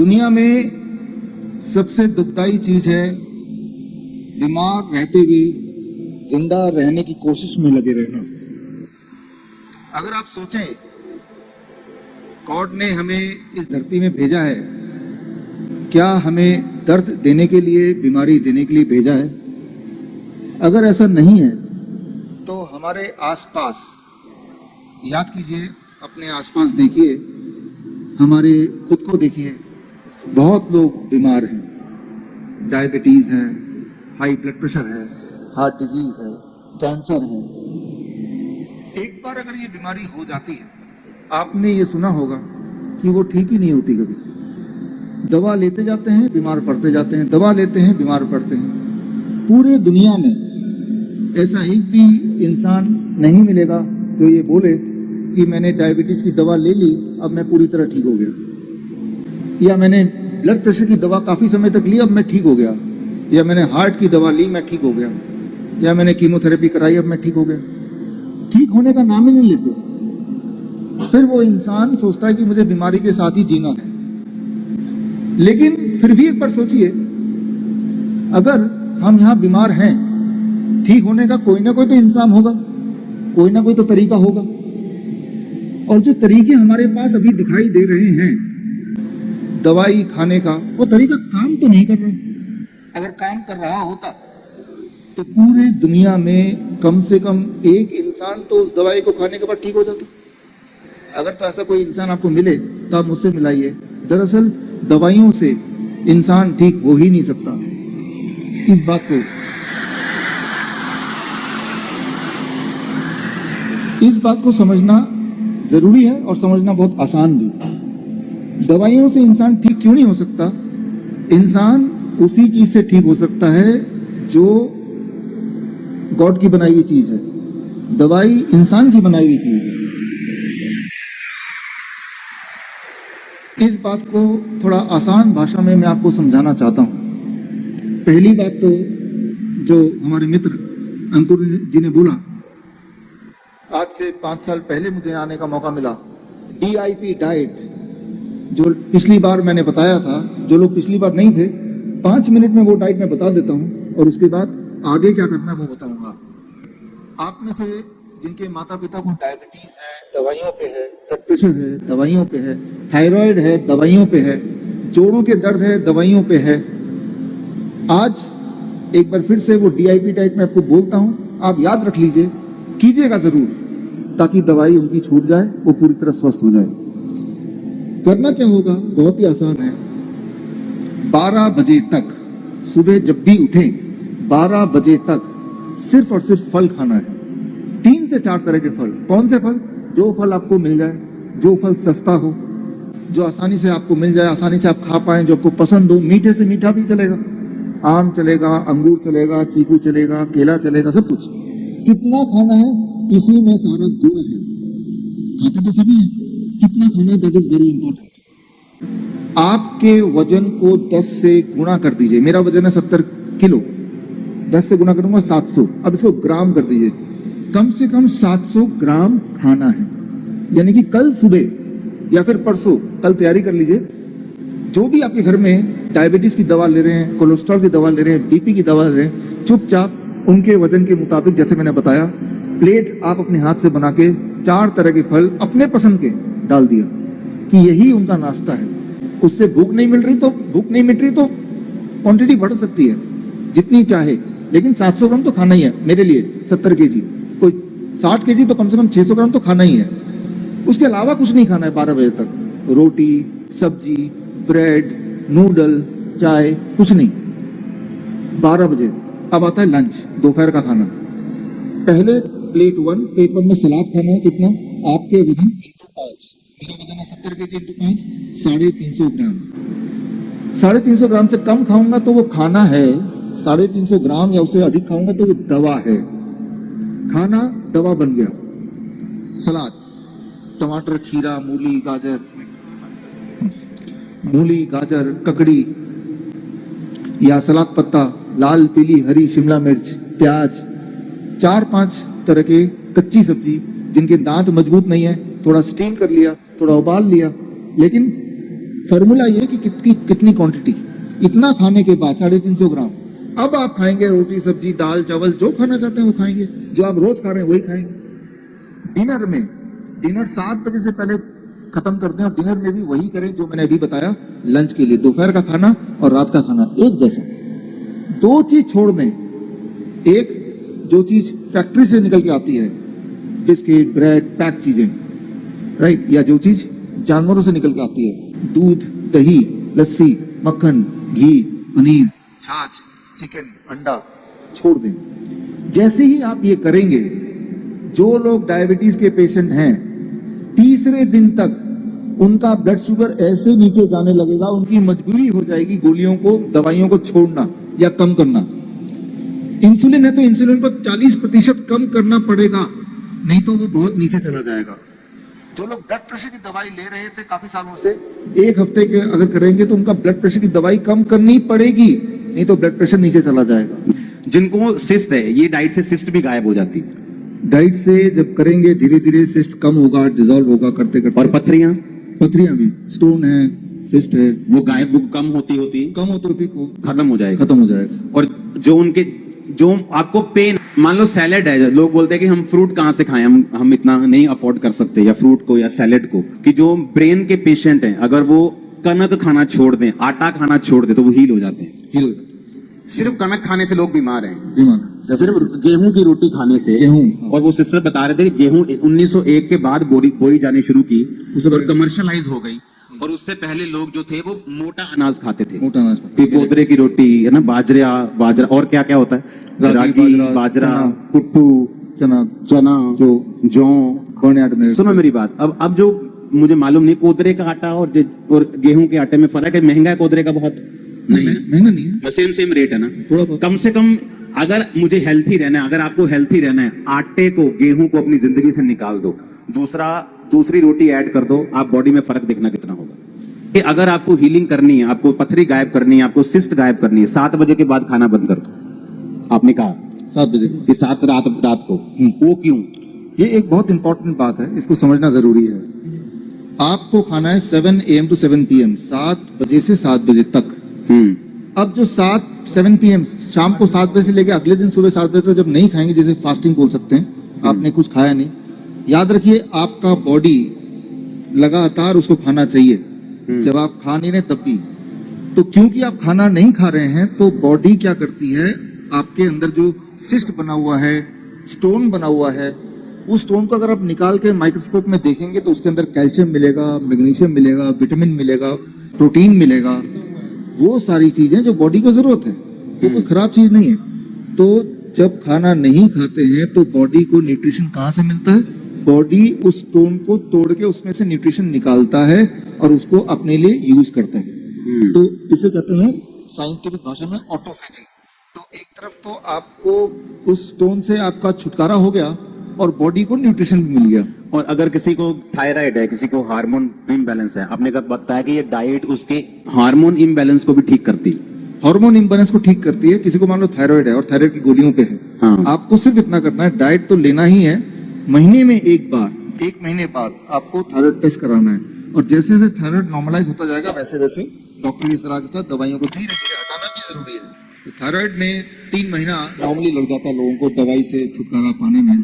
दुनिया में सबसे दुखदाई चीज है बीमार रहते हुए जिंदा रहने की कोशिश में लगे रहना। अगर आप सोचें, गॉड ने हमें इस धरती में भेजा है, क्या हमें दर्द देने के लिए, बीमारी देने के लिए भेजा है? अगर ऐसा नहीं है तो हमारे आसपास याद कीजिए, अपने आसपास देखिए, हमारे खुद को देखिए, बहुत लोग बीमार हैं। डायबिटीज है, हाई ब्लड प्रेशर है, हार्ट डिजीज है, कैंसर है। एक बार अगर ये बीमारी हो जाती है, आपने ये सुना होगा कि वो ठीक ही नहीं होती कभी। दवा लेते जाते हैं, बीमार पड़ते जाते हैं, दवा लेते हैं, बीमार पड़ते हैं। पूरे दुनिया में ऐसा एक भी इंसान नहीं मिलेगा जो ये बोले कि मैंने डायबिटीज की दवा ले ली, अब मैं पूरी तरह ठीक हो गया, या मैंने ब्लड प्रेशर की दवा काफी समय तक ली, अब मैं ठीक हो गया, या मैंने हार्ट की दवा ली, मैं ठीक हो गया, या मैंने कीमोथेरेपी कराई, अब मैं ठीक हो गया। ठीक होने का नाम ही नहीं लेते। फिर वो इंसान सोचता है कि मुझे बीमारी के साथ ही जीना है। लेकिन फिर भी एक बार सोचिए, अगर हम यहां बीमार हैं, ठीक होने का कोई ना कोई तो इंसान होगा, कोई ना कोई तो तरीका होगा। और जो तरीके हमारे पास अभी दिखाई दे रहे हैं दवाई खाने का, वो तरीका काम तो नहीं कर रहा। अगर काम कर रहा होता तो पूरे दुनिया में कम से कम एक इंसान तो उस दवाई को खाने के बाद ठीक हो जाता। अगर तो ऐसा कोई इंसान आपको मिले तो आप मुझसे मिलाइए। दरअसल दवाइयों से इंसान ठीक हो ही नहीं सकता। इस बात को समझना जरूरी है और समझना बहुत आसान भी। दवाइयों से इंसान ठीक क्यों नहीं हो सकता? इंसान उसी चीज से ठीक हो सकता है जो गॉड की बनाई हुई चीज है। दवाई इंसान की बनाई हुई चीज है। इस बात को थोड़ा आसान भाषा में मैं आपको समझाना चाहता हूं। पहली बात तो जो हमारे मित्र अंकुर जी ने बोला, आज से 5 साल पहले मुझे आने का मौका मिला। DIP डाइट, जो पिछली बार मैंने बताया था, जो लोग पिछली बार नहीं थे, 5 मिनट में वो डाइट मैं बता देता हूं और उसके बाद आगे क्या करना है वो बताऊंगा। आप में से जिनके माता पिता को डायबिटीज है, दवाइयों पे है, ब्लड प्रेशर है, दवाइयों पे है, थायराइड है, दवाइयों पे है, जोड़ों के दर्द है, दवाइयों पे है, आज एक बार फिर से वो DIP डाइट में आपको बोलता हूं, आप याद रख लीजिए, कीजिएगा जरूर, ताकि दवाई उनकी छूट जाए, वो पूरी तरह स्वस्थ हो जाए। करना क्या होगा? बहुत ही आसान है। 12 बजे तक, सुबह जब भी उठें, 12 बजे तक सिर्फ और सिर्फ फल खाना है। 3 से 4 तरह के फल। कौन से फल? जो फल आपको मिल जाए, जो फल सस्ता हो, जो आसानी से आपको मिल जाए, आसानी से आप खा पाए, जो आपको पसंद हो। मीठे से मीठा भी चलेगा, आम चलेगा, अंगूर चलेगा, चीकू चलेगा, केला चलेगा, सब कुछ। कितना खाना है, इसी में सारा गुण है। खाते तो सभी है, कितना खाना है, दैट इज वेरी इंपॉर्टेंट। आपके वजन को 10 से गुणा कर दीजिए। मेरा वजन है 70 किलो, 10 से गुणा करूंगा 700। अब इसको ग्राम कर दीजिए। कम से कम 700 ग्राम खाना है। यानी कि कल सुबह या फिर परसों, कल तैयारी कर लीजिए। जो भी आपके घर में डायबिटीज की दवा ले रहे हैं, कोलेस्ट्रॉल की दवा ले रहे हैं, BP की दवा ले रहे हैं, चुपचाप उनके वजन के मुताबिक, जैसे मैंने बताया, प्लेट आप अपने हाथ से बना के 4 तरह के फल अपने पसंद के डाल दिया कि यही उनका नाश्ता है। उससे भूख नहीं मिट रही तो क्वांटिटी बढ़ सकती है जितनी चाहे, लेकिन 700 ग्राम तो खाना ही है। मेरे लिए 70 kg, कोई 60 kg तो कम से कम 600 ग्राम तो खाना ही है। उसके अलावा कुछ नहीं खाना है 12 बजे तक। रोटी, सब्जी, ब्रेड, नूडल, चाय, कुछ नहीं। 12 बजे अब आता है लंच, दोपहर का खाना। पहले प्लेट 1 में सलाद खाना है। कितना? आपके वजन इंटू 5। मेरा वजन है 70 kg इंटू 5, 350 ग्राम। 350 ग्राम से कम खाऊंगा तो वो खाना है, 350 ग्राम या उससे अधिक खाऊंगा तो वो दवा है। खाना दवा बन गया। सलाद, टमाटर, खीरा, मूली, गाजर, ककड़ी या सलाद पत्ता, लाल, पीली, हरी, शिमला मिर्च, प्याज, 4-5 तरह के कच्ची सब्जी, जिनके दांत मजबूत नहीं है, थोड़ा स्टीम कर लिया, थोड़ा उबाल लिया, लेकिन फॉर्मूला ये कि कितनी क्वांटिटी, इतना खाने के बाद 350 ग्राम, अब आप खाएंगे रोटी सब्जी दाल चावल जो खाना चाहते हैं वो खाएंगे, जो आप रोज खा रहे हैं वही खाएंगे। डिनर 7 बजे से पहले खत्म करते हैं और डिनर में भी वही करें जो मैंने अभी बताया। लंच के लिए दोपहर का खाना और रात का खाना एक जैसा। 2 चीज छोड़ दें, एक जो चीज फैक्ट्री से निकल के आती है, बिस्किट ब्रेड पैक चीजें, राइट, या जो चीज जानवरों से निकल के आती है, दूध दही लस्सी मक्खन घी पनीर छाछ चिकन अंडा, छोड़ दें। जैसे ही आप ये करेंगे, जो लोग डायबिटीज के पेशेंट हैं, तीसरे दिन तक उनका ब्लड शुगर ऐसे नीचे जाने लगेगा, उनकी मजबूरी हो जाएगी गोलियों को दवाइयों को छोड़ना या कम करना। इंसुलिन है तो इंसुलिन को 40% कम करना पड़ेगा, नहीं तो वो बहुत नीचे चला जाएगा। जो लोग ब्लड प्रेशर की दवाई ले रहे थे काफी सालों से, 1 हफ्ते के अगर करेंगे तो उनका ब्लड प्रेशर की दवाई कम करनी पड़ेगी, नहीं तो ब्लड प्रेशर नीचे चला जाएगा। जिनको सिस्ट है, ये डाइट से सिस्ट भी गायब हो जाती है। डाइट से जब करेंगे धीरे धीरे सिस्ट कम होगा, डिसॉल्व होगा करते करते। और पथरियां भी, स्टोन है सिस्ट है, वो गायब, वो कम होती खत्म हो जाएगा। और जो आपको पेन, मान लो सैलेड है, लोग बोलते हैं कि हम फ्रूट कहाँ से खाएं, हम इतना नहीं अफोर्ड कर सकते, या फ्रूट को या सैलेड को, कि जो ब्रेन के पेशेंट हैं अगर वो कनक खाना छोड़ दें, आटा खाना छोड़ दें, तो वो हील हो जाते हैं। सिर्फ कनक खाने से लोग बीमार हैं, सिर्फ गेहूं की रोटी खाने से। और वो सिस्टर बता रहे थे कि गेहूं 1901 के बाद बोई जानी शुरू की, और कमर्शियलाइज हो गई। और उससे पहले लोग जो थे वो मोटा अनाज खाते थे, कोदरे की रोटी है ना, बाजरा और क्या क्या होता है, रागी बाजरा कुट्टू चना जौ। सुनो मेरी बात, अब जो मुझे मालूम नहीं, कोदरे का आटा और गेहूं के आटे में फर्क है। महंगा है कोदरे का बहुत? नहीं, महंगा नहीं है, सेम रेट है ना। कम से कम अगर मुझे हेल्थी रहना है, अगर आपको हेल्थी रहना है, आटे को गेहूं को अपनी जिंदगी से निकाल दो, दूसरी रोटी ऐड कर दो, आप बॉडी में फर्क देखना कितना होगा। अगर आपको हीलिंग करनी है, आपको पथरी गायब करनी है, आपको सिस्ट गायब करनी है, 7 बजे के बाद खाना बंद कर दो। आपने कहा 7 बजे कि 7 रात को, वो क्यों? ये एक बहुत इंपॉर्टेंट बात है, इसको समझना जरूरी है। आपको खाना है 7 AM to 7 PM, 7 बजे से 7 बजे तक। अब जो 7 PM शाम को 7 बजे से लेकर अगले दिन सुबह 7 बजे तक जब नहीं खाएंगे, जैसे फास्टिंग बोल सकते हैं, आपने कुछ खाया नहीं, याद रखिए आपका बॉडी लगातार उसको खाना चाहिए। जब आप खा नहीं रहे तब भी, तो क्योंकि आप खाना नहीं खा रहे हैं, तो बॉडी क्या करती है, आपके अंदर जो सिस्ट बना हुआ है, स्टोन बना हुआ है, उस स्टोन को अगर आप निकाल के माइक्रोस्कोप में देखेंगे तो उसके अंदर कैल्शियम मिलेगा, मैग्नीशियम मिलेगा, विटामिन मिलेगा, प्रोटीन मिलेगा, वो सारी चीजें जो बॉडी को जरूरत है, वो कोई खराब चीज नहीं है। तो जब खाना नहीं खाते हैं तो बॉडी को न्यूट्रिशन कहाँ से मिलता है? बॉडी उस स्टोन को तोड़ के उसमें से न्यूट्रिशन निकालता है और उसको अपने लिए यूज करता है। तो इसे कहते हैं साइंटिफिक भाषा में ऑटोफेजी। तो एक तरफ तो आपको उस स्टोन से आपका छुटकारा हो गया और बॉडी को न्यूट्रिशन भी मिल गया। और अगर किसी को थायराइड है, किसी को हार्मोन इम्बैलेंस है, आपने कब बताया कि ये डाइट उसके हार्मोन इम्बैलेंस को भी ठीक करती है। हार्मोन इम्बैलेंस को ठीक करती है। किसी को मान लो थायराइड है और थायराइड की गोलियों पे है, हाँ। आपको सिर्फ इतना करना है, डाइट तो लेना ही है, महीने में एक बार, 1 महीने बाद आपको थायराइड टेस्ट कराना है। और जैसे जैसे थायराइड नॉर्मलाइज होता जाएगा, वैसे वैसे डॉक्टर की सलाह के साथ दवाइयों को धीरे धीरे हटाना भी जरूरी है। तो थायराइड में 3 महीना नॉर्मली लग जाता है लोगों को दवाई से छुटकारा पाने में।